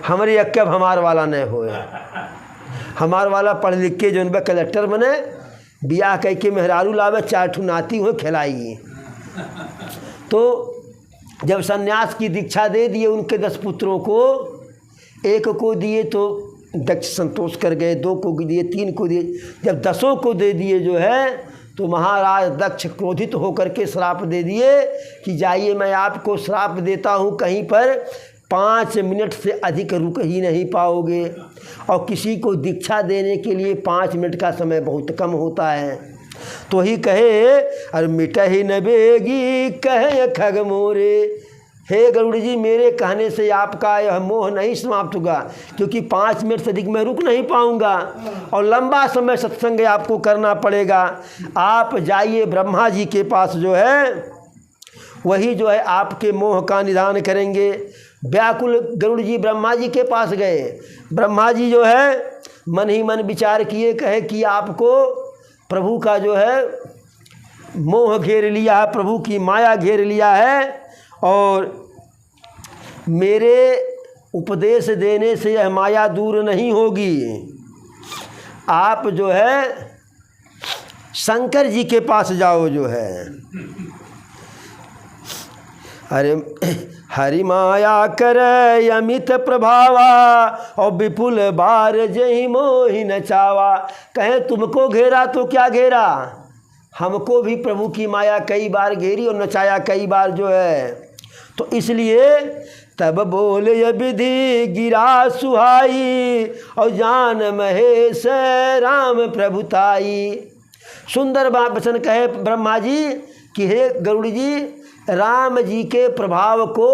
हमारे अक्कब हमार वाला न होए। हमार वाला पढ़ लिख के जो उनका कलेक्टर बने, बियाह कह के मेहरारू लावे 4 ठू नाती हुए खिलाई। तो जब सन्यास की दीक्षा दे दिए उनके 10 पुत्रों को, 1 को दिए तो दक्ष संतोष कर गए, 2 को दिए, 3 को दिए, जब 10 को दे दिए जो है तो महाराज दक्ष क्रोधित होकर के श्राप दे दिए कि जाइए मैं आपको श्राप देता हूँ, कहीं पर 5 मिनट से अधिक रुक ही नहीं पाओगे। और किसी को दीक्षा देने के लिए 5 मिनट का समय बहुत कम होता है। तो ही कहे अरे मिटहि न बेगी कहे खग मोरे, हे गरुड़ जी मेरे कहने से आपका यह मोह नहीं समाप्त होगा, क्योंकि 5 मिनट से अधिक मैं रुक नहीं पाऊंगा और लंबा समय सत्संग आपको करना पड़ेगा। आप जाइए ब्रह्मा जी के पास जो है, वही जो है आपके मोह का निदान करेंगे। व्याकुल गरुड़ जी ब्रह्मा जी के पास गए। ब्रह्मा जी जो है मन ही मन विचार किए, कहे कि आपको प्रभु का जो है मोह घेर लिया है, प्रभु की माया घेर लिया है और मेरे उपदेश देने से यह माया दूर नहीं होगी। आप जो है शंकर जी के पास जाओ जो है। अरे हरि माया कर अमित प्रभावा और विपुल बार जही मोहि नचावा। कहे तुमको घेरा तो क्या घेरा, हमको भी प्रभु की माया कई बार घेरी और नचाया कई बार जो है। तो इसलिए तब बोले विधि गिरा सुहाई और जान महेश राम प्रभुताई। सुंदर वचन कहे ब्रह्मा जी कि हे गरुड़ जी, राम जी के प्रभाव को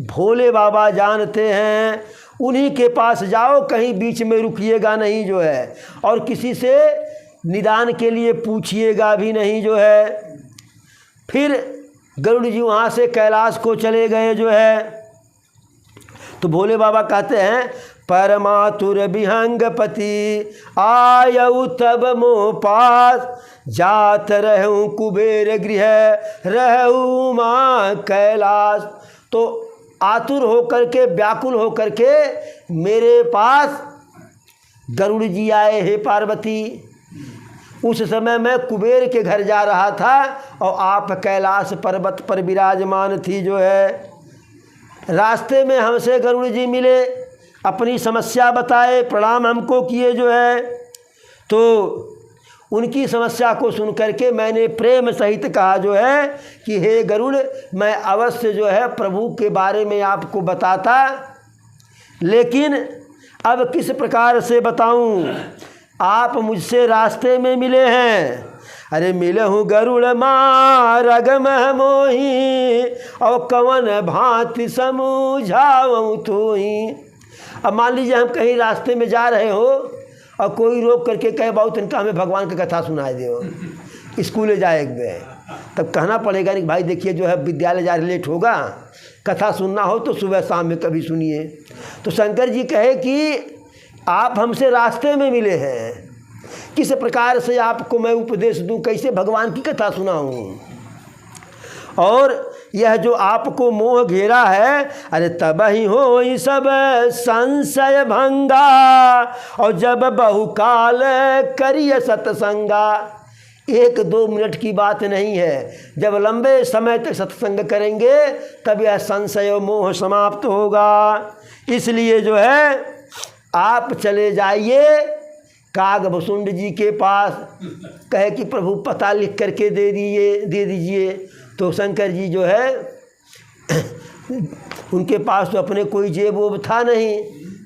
भोले बाबा जानते हैं, उन्हीं के पास जाओ, कहीं बीच में रुकिएगा नहीं जो है, और किसी से निदान के लिए पूछिएगा भी नहीं जो है। फिर गरुड़ जी वहाँ से कैलाश को चले गए जो है। तो भोले बाबा कहते हैं परमातुर विहंगपति आयऊ तब मोह पास, जात रहूँ कुबेर गृह रहूँ माँ कैलाश। तो आतुर होकर के व्याकुल होकर के मेरे पास गरुड़ जी आए हे पार्वती। उस समय मैं कुबेर के घर जा रहा था और आप कैलाश पर्वत पर विराजमान थी जो है। रास्ते में हमसे गरुड़ जी मिले, अपनी समस्या बताए, प्रणाम हमको किए जो है। तो उनकी समस्या को सुन करके मैंने प्रेम सहित कहा जो है कि हे गरुड़, मैं अवश्य जो है प्रभु के बारे में आपको बताता, लेकिन अब किस प्रकार से बताऊं, आप मुझसे रास्ते में मिले हैं। अरे मिले हूँ गरुड़ मारग मह मोही और कवन भांति समझाऊँ तोही। अब मान लीजिए हम कहीं रास्ते में जा रहे हो और कोई रोक करके कहे बहुत इनका हमें भगवान की कथा सुनाए दो, स्कूले जाएंगे, तब कहना पड़ेगा नहीं भाई देखिए जो है विद्यालय जा रहे लेट होगा, कथा सुनना हो तो सुबह शाम में कभी सुनिए। तो शंकर जी कहे कि आप हमसे रास्ते में मिले हैं, किस प्रकार से आपको मैं उपदेश दूं, कैसे भगवान की कथा सुनाऊं। और यह जो आपको मोह घेरा है, अरे तब ही हो ही सब संशय भंगा और जब बहुकाल करिए सत्संगा। 1-2 मिनट की बात नहीं है, जब लंबे समय तक सत्संग करेंगे तब यह संशय और मोह समाप्त होगा। इसलिए जो है आप चले जाइए कागभुसुंड जी के पास, कहे कि प्रभु पता लिख करके दे दीजिए। तो शंकर जी जो है उनके पास तो अपने कोई जेब वोब था नहीं,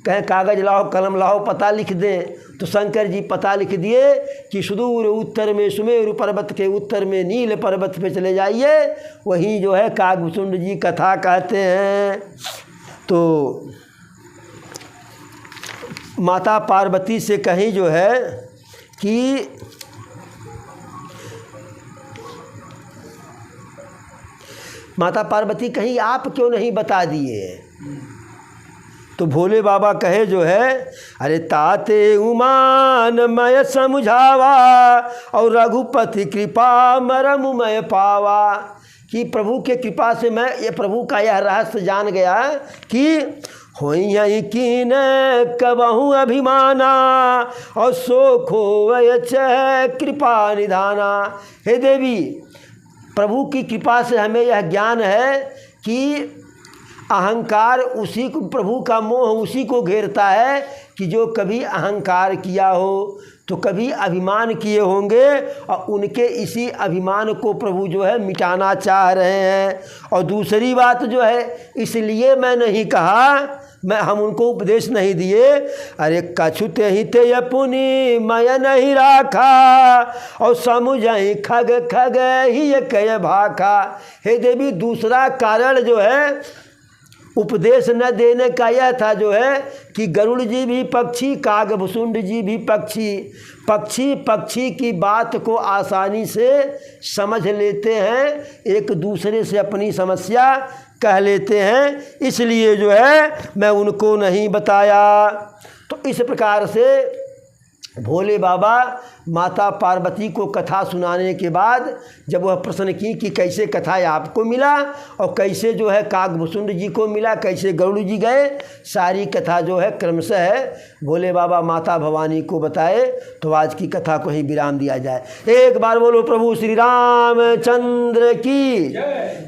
कहें कागज़ लाओ कलम लाओ पता लिख दें। तो शंकर जी पता लिख दिए कि सुदूर उत्तर में सुमेरु पर्वत के उत्तर में नील पर्वत पे चले जाइए, वहीं जो है कागभुसुंड जी कथा कहते हैं। तो माता पार्वती से कहीं जो है कि माता पार्वती कहीं आप क्यों नहीं बता दिए। तो भोले बाबा कहे जो है अरे ताते उमान मय समझावा और रघुपति कृपा मरम मय पावा। कि प्रभु के कृपा से मैं ये प्रभु का यह रहस्य जान गया कि हो यही कीन कबहू अभिमाना और सो खोवय चह कृपा निधाना। हे देवी, प्रभु की कृपा से हमें यह ज्ञान है कि अहंकार उसी को, प्रभु का मोह उसी को घेरता है कि जो कभी अहंकार किया हो, तो कभी अभिमान किए होंगे और उनके इसी अभिमान को प्रभु जो है मिटाना चाह रहे हैं। और दूसरी बात जो है, इसलिए मैं नहीं कहा, हम उनको उपदेश नहीं दिए, अरे कछुत ही ते अपनी मैं नहीं राखा और समुझई खग खग ही कय भाखा। हे देवी, दूसरा कारण जो है उपदेश न देने का यह था जो है कि गरुड़ जी भी पक्षी, कागभुसुंड जी भी पक्षी, पक्षी की बात को आसानी से समझ लेते हैं, एक दूसरे से अपनी समस्या कह लेते हैं, इसलिए जो है मैं उनको नहीं बताया। तो इस प्रकार से भोले बाबा माता पार्वती को कथा सुनाने के बाद जब वह प्रश्न की कि कैसे कथा आपको मिला और कैसे जो है कागभुसुंड जी को मिला, कैसे गरुड़ जी गए, सारी कथा जो है क्रमशः है भोले बाबा माता भवानी को बताए। तो आज की कथा को ही विराम दिया जाए। एक बार बोलो प्रभु श्री रामचंद्र की,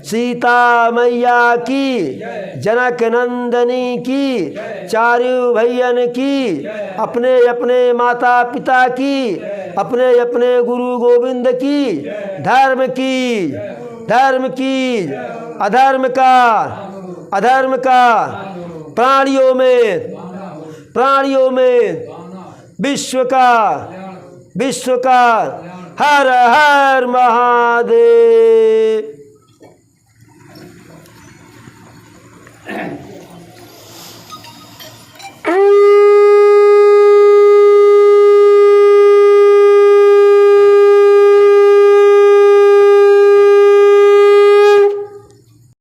सीता मैया की, जनक नंदनी की, चारू भैयन की, अपने अपने माता पिता की, अपने अपने गुरु गोविंद की, धर्म की, अधर्म का, प्राणियों में विश्व का हर हर महादेव।